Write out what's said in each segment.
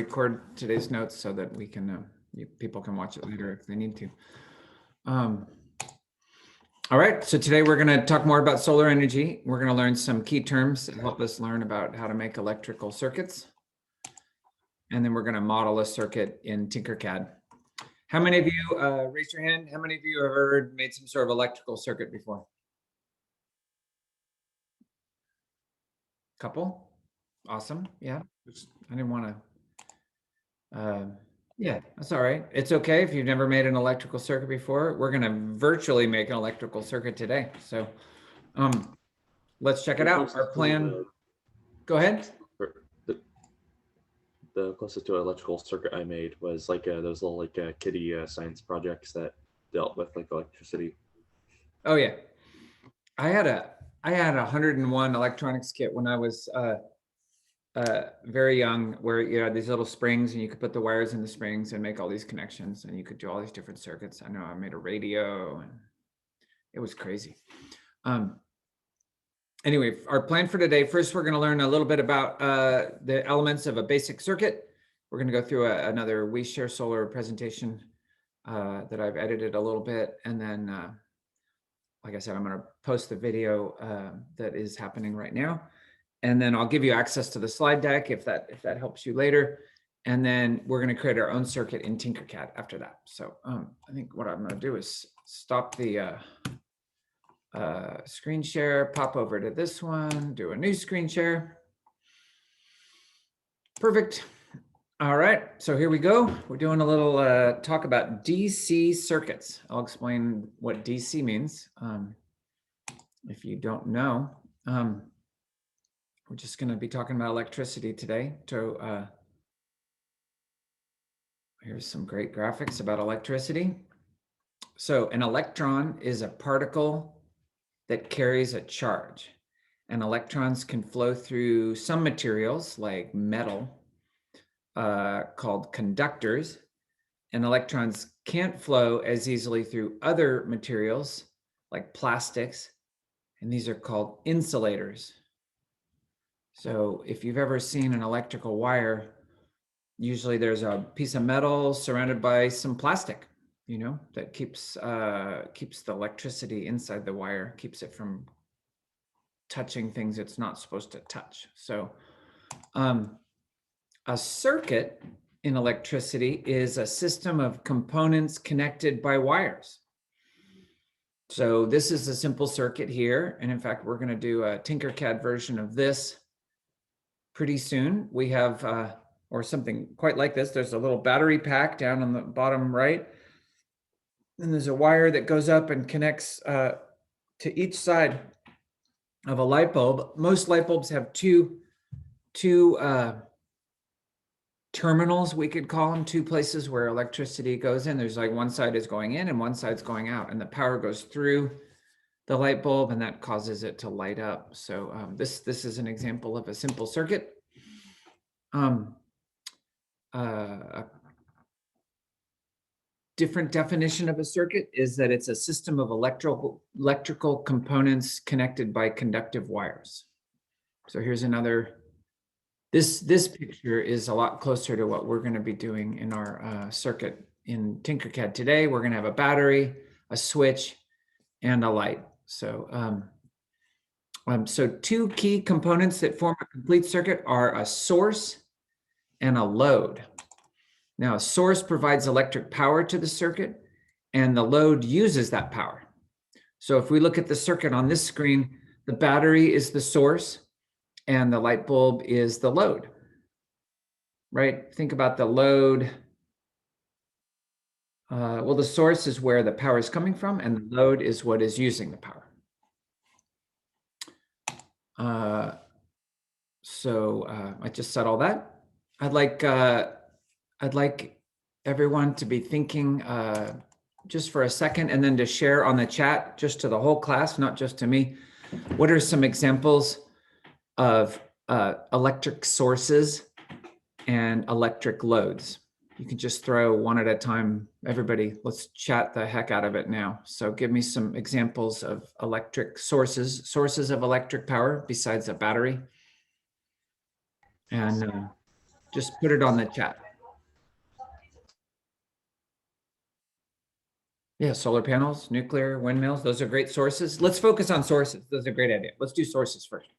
record today's notes so that we can, people can watch it later if they need to. All right, so today we're going to talk more about solar energy. We're going to learn some key terms that help us learn about how to make electrical circuits. And then we're going to model a circuit in Tinkercad. How many of you, raise your hand, how many of you have ever made some sort of electrical circuit before? Couple? Awesome, yeah. I didn't want to, yeah, that's all right. It's okay if you've never made an electrical circuit before. We're going to virtually make an electrical circuit today. So let's check it out. Our plan, go ahead. The closest to an electrical circuit I made was like those little kiddie science projects that dealt with like electricity. Oh yeah, I had a 101 electronics kit when I was very young, where you had these little springs and you could put the wires in the springs and make all these connections, and you could do all these different circuits. I know I made a radio, and it was crazy. Anyway, our plan for today, first we're going to learn a little bit about the elements of a basic circuit. We're going to go through another We Share Solar presentation that I've edited a little bit, and then like I said, I'm going to post the video that is happening right now, and then I'll give you access to the slide deck if that helps you later, and then we're going to create our own circuit in Tinkercad after that. So I think what I'm going to do is stop the screen share, pop over to this one, do a new screen share. Perfect. All right, so here we go. We're doing a little talk about DC circuits. I'll explain what DC means. If you don't know, we're just going to be talking about electricity today. So here's some great graphics about electricity. So an electron is a particle that carries a charge, and electrons can flow through some materials like metal called conductors, and electrons can't flow as easily through other materials like plastics, and these are called insulators. So if you've ever seen an electrical wire, usually there's a piece of metal surrounded by some plastic, you know, that keeps the electricity inside the wire, keeps it from touching things it's not supposed to touch. So a circuit in electricity is a system of components connected by wires. So this is a simple circuit here. And in fact, we're going to do a Tinkercad version of this pretty soon. We have, or something quite like this. There's a little battery pack down on the bottom right. And there's a wire that goes up and connects to each side of a light bulb. Most light bulbs have two terminals, we could call them, two places where electricity goes in. There's like one side is going in and one side's going out, and the power goes through the light bulb, and that causes it to light up. So this is an example of a simple circuit. A different definition of a circuit is that it's a system of electrical components connected by conductive wires. So here's another. This picture is a lot closer to what we're going to be doing in our circuit in Tinkercad today. We're going to have a battery, a switch, and a light. So, so two key components that form a complete circuit are a source and a load. Now, a source provides electric power to the circuit, and the load uses that power. So if we look at the circuit on this screen, the battery is the source, and the light bulb is the load, right? Think about the load. Well, the source is where the power is coming from, and the load is what is using the power. I just said all that. I'd like everyone to be thinking just for a second, and then to share on the chat, just to the whole class, not just to me. What are some examples of electric sources and electric loads? You can just throw one at a time. Everybody, let's chat the heck out of it now. So give me some examples of electric sources of electric power besides a battery. And Just put it on the chat. Yeah, solar panels, nuclear, windmills, those are great sources. Let's focus on sources. Those are a great idea. Let's do sources first.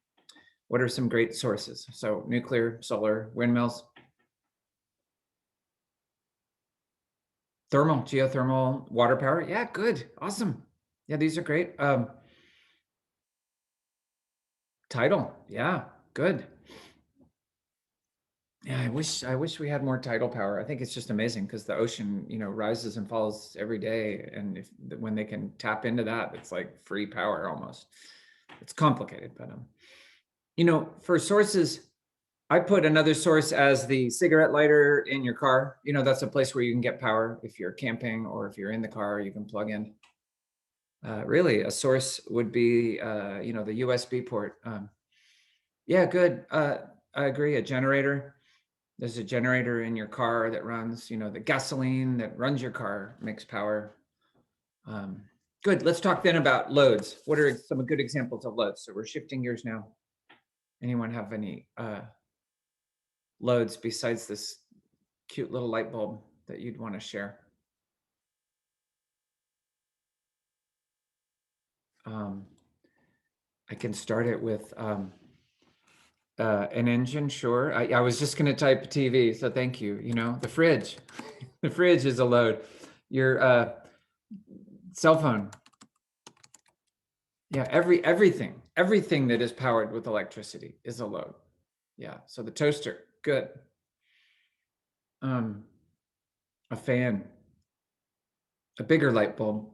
What are some great sources? So nuclear, solar, windmills. Thermal, geothermal, water power. Yeah, good. Awesome. Yeah, these are great. Tidal. Yeah, good. Yeah, I wish we had more tidal power. I think it's just amazing because the ocean, rises and falls every day. And when they can tap into that, it's like free power almost. It's complicated, but for sources, I put another source as the cigarette lighter in your car. That's a place where you can get power if you're camping or if you're in the car, you can plug in. Really, a source would be, the USB port. Yeah, good. I agree. A generator. There's a generator in your car that runs, the gasoline that runs your car makes power. Good. Let's talk then about loads. What are some good examples of loads? So we're shifting gears now. Anyone have any loads besides this cute little light bulb that you'd want to share? I can start it with an engine, sure. I was just going to type TV, so thank you. The fridge. The fridge is a load. Your cell phone. Yeah, everything that is powered with electricity is a load. Yeah, so the toaster, good. A fan, a bigger light bulb.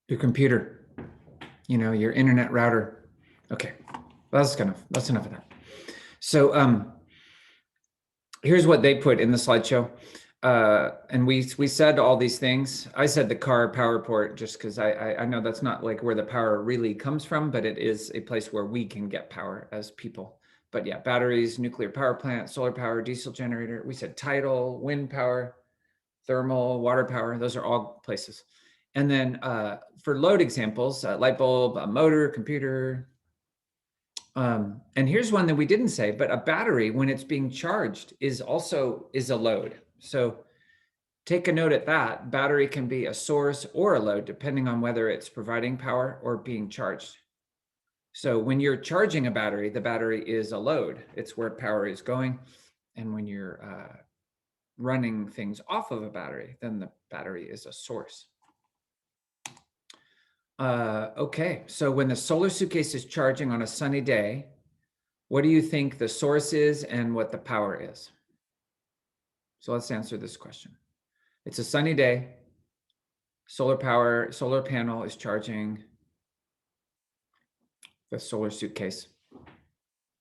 Your computer, your internet router. Okay, that's enough of that. So here's what they put in the slideshow. And we said all these things. I said the car power port just because I know that's not like where the power really comes from, but it is a place where we can get power as people. But yeah, batteries, nuclear power plant, solar power, diesel generator. We said tidal, wind power, thermal, water power. Those are all places. And then for load examples, light bulb, a motor, computer. And here's one that we didn't say, but a battery, when it's being charged, is a load. So take a note at that. Battery can be a source or a load, depending on whether it's providing power or being charged. So when you're charging a battery, the battery is a load. It's where power is going. And when you're running things off of a battery, then the battery is a source. Okay, so when the solar suitcase is charging on a sunny day, what do you think the source is and what the power is? So let's answer this question. It's a sunny day. Solar panel is charging the solar suitcase.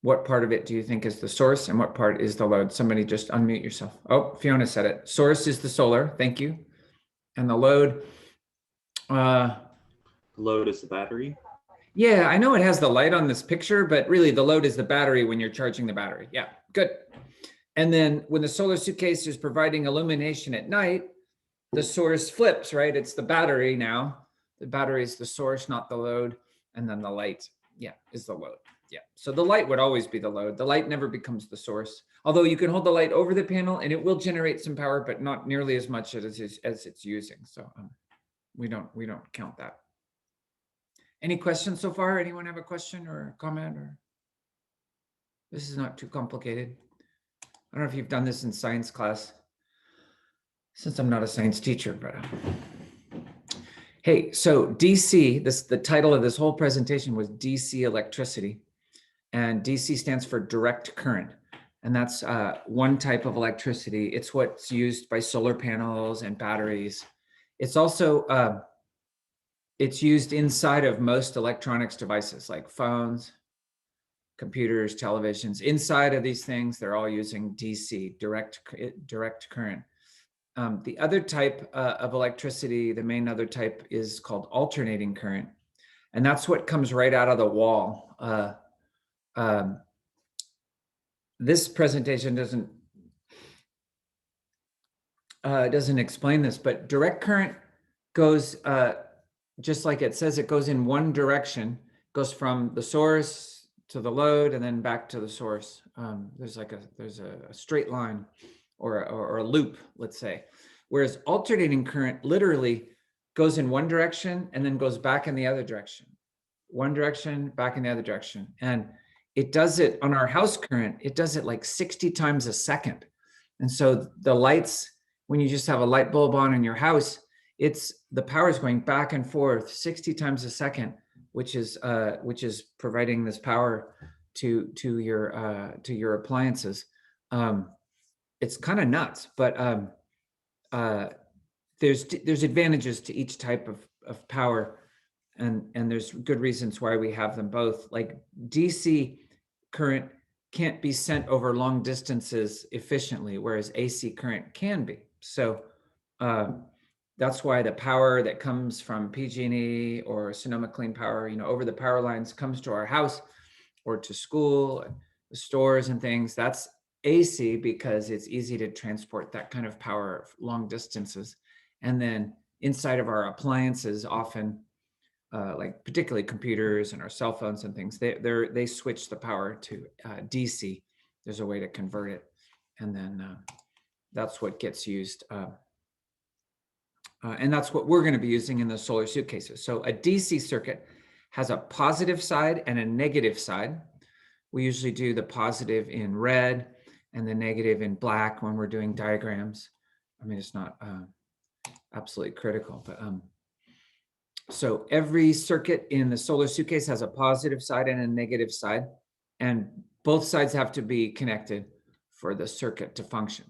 What part of it do you think is the source and what part is the load? Somebody just unmute yourself. Oh, Fiona said it. Source is the solar. Thank you. And the load. Load is the battery. Yeah, I know it has the light on this picture, but really the load is the battery when you're charging the battery. Yeah, good. And then when the solar suitcase is providing illumination at night, the source flips, right? It's the battery now. The battery is the source, not the load. And then the light, yeah, is the load. Yeah, so the light would always be the load. The light never becomes the source. Although you can hold the light over the panel and it will generate some power, but not nearly as much as it's using. So we don't count that. Any questions so far? Anyone have a question or a comment? Or this is not too complicated. I don't know if you've done this in science class, since I'm not a science teacher, but hey, so DC, the title of this whole presentation was DC electricity, and DC stands for direct current. And that's one type of electricity. It's what's used by solar panels and batteries. It's also, it's used inside of most electronics devices like phones, computers, televisions. Inside of these things, they're all using DC, direct current. The other type of electricity, the main other type, is called alternating current. And that's what comes right out of the wall. This presentation doesn't it doesn't explain this, but direct current goes, just like it says, it goes in one direction, goes from the source to the load and then back to the source. There's a straight line or a loop, let's say. Whereas alternating current literally goes in one direction and then goes back in the other direction. One direction, back in the other direction. And it does it on our house current, it does it like 60 times a second. And so the lights, when you just have a light bulb on in your house, the power is going back and forth 60 times a second, which is providing this power to your appliances. It's kind of nuts, but there's advantages to each type of power, and there's good reasons why we have them both. Like DC current can't be sent over long distances efficiently, whereas AC current can be. So that's why the power that comes from PG&E or Sonoma Clean Power, over the power lines comes to our house or to school, stores and things. That's AC because it's easy to transport that kind of power long distances. And then inside of our appliances, often, like particularly computers and our cell phones and things, they switch the power to DC. There's a way to convert it, and then that's what gets used. And that's what we're going to be using in the solar suitcases. So a DC circuit has a positive side and a negative side. We usually do the positive in red and the negative in black when we're doing diagrams. I mean, it's not absolutely critical, but so every circuit in the solar suitcase has a positive side and a negative side, and both sides have to be connected for the circuit to function.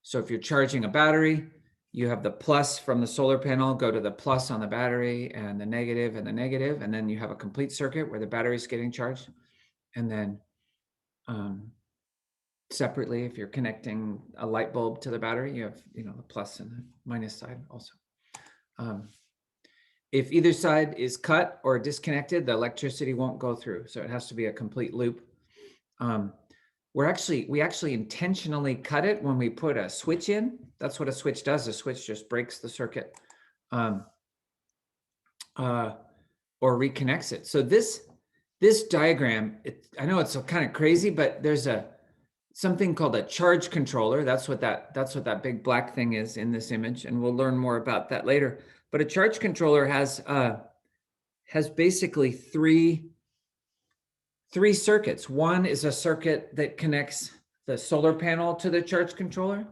So if you're charging a battery, you have the plus from the solar panel go to the plus on the battery and the negative, and then you have a complete circuit where the battery is getting charged. And then separately, if you're connecting a light bulb to the battery, you have the plus and the minus side also. If either side is cut or disconnected, the electricity won't go through. So it has to be a complete loop. We actually intentionally cut it when we put a switch in. That's what a switch does. A switch just breaks the circuit or reconnects it. So this diagram, I know it's kind of crazy, but there's something called a charge controller. That's what that big black thing is in this image, and we'll learn more about that later. But a charge controller has basically three circuits. One is a circuit that connects the solar panel to the charge controller,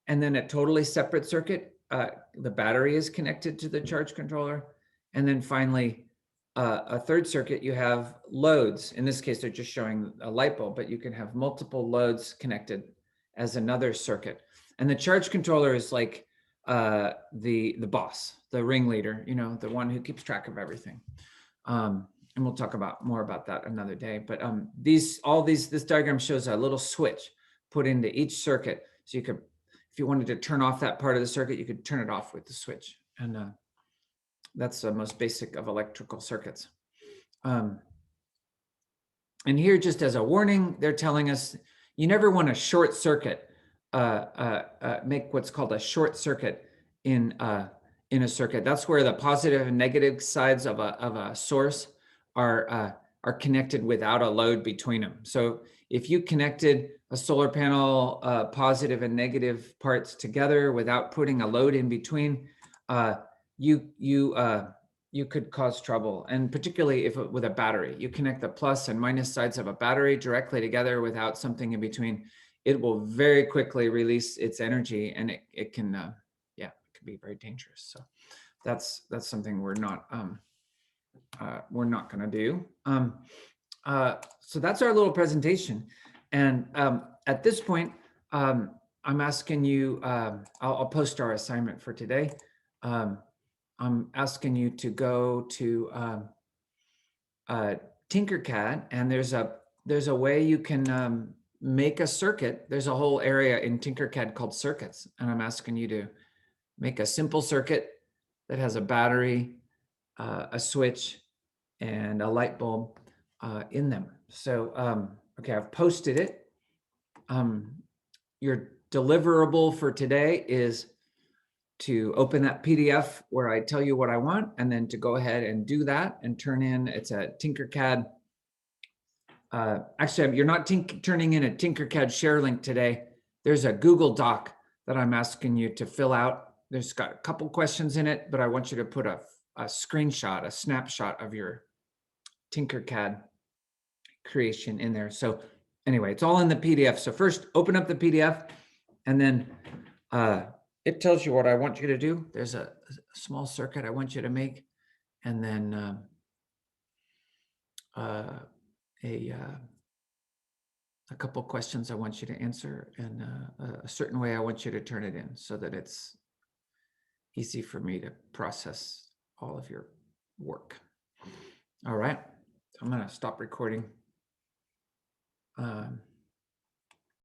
and then a totally separate circuit. The battery is connected to the charge controller, and then finally, a third circuit. You have loads. In this case, they're just showing a light bulb, but you can have multiple loads connected as another circuit. And the charge controller is like the boss, the ringleader, the one who keeps track of everything. And we'll talk more about that another day. But this diagram shows a little switch put into each circuit. So you could, if you wanted to turn off that part of the circuit, you could turn it off with the switch. And that's the most basic of electrical circuits. And here, just as a warning, they're telling us you never want to short circuit, make what's called a short circuit in a circuit. That's where the positive and negative sides of a source are connected without a load between them. So if you connected a solar panel positive and negative parts together without putting a load in between, you could cause trouble. And particularly with a battery, you connect the plus and minus sides of a battery directly together without something in between, it will very quickly release its energy, and it can be very dangerous. So that's something we're not going to do. So that's our little presentation. And at this point, I'm asking you, I'll post our assignment for today. I'm asking you to go to Tinkercad, and there's a way you can make a circuit. There's a whole area in Tinkercad called circuits, and I'm asking you to make a simple circuit that has a battery, a switch, and a light bulb in them. So okay, I've posted it. deliverable for today is to open that PDF where I tell you what I want, and then to go ahead and do that and turn in, it's a Tinkercad. Actually, you're not turning in a Tinkercad share link today. There's a Google Doc that I'm asking you to fill out. There's got a couple questions in it, but I want you to put a screenshot, a snapshot of your Tinkercad creation in there. So anyway, it's all in the PDF. So first open up the PDF, and then it tells you what I want you to do. There's a small circuit I want you to make, and then a couple questions I want you to answer, and a certain way I want you to turn it in so that it's easy for me to process all of your work. All right, I'm gonna stop recording.